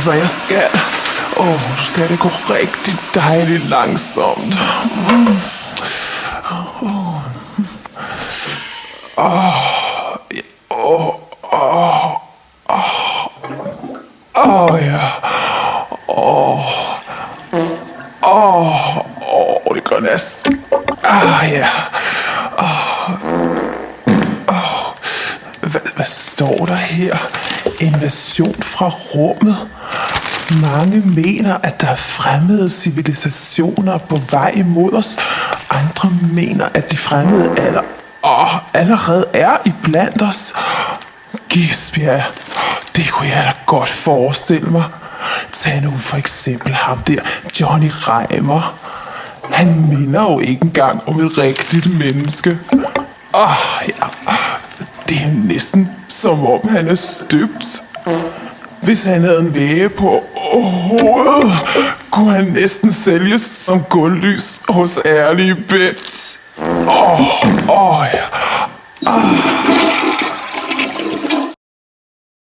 hvad jeg skal. Nu skal det gå rigtig dejligt langsomt. Det går næsten. Hvad står der her? Invasion fra rummet. Mange mener, at der er fremmede civilisationer på vej imod os. Andre mener, at de fremmede allerede er iblandt os. Gisbjerg, det kunne jeg da godt forestille mig. Tag nu for eksempel ham der, Johnny Reimer. Han minder jo ikke engang om et rigtigt menneske. Det er næsten som om han er støbt. Hvis han havde en væge på hovedet, kunne han næsten sælges som guldlys hos ærlige Bent. Ja.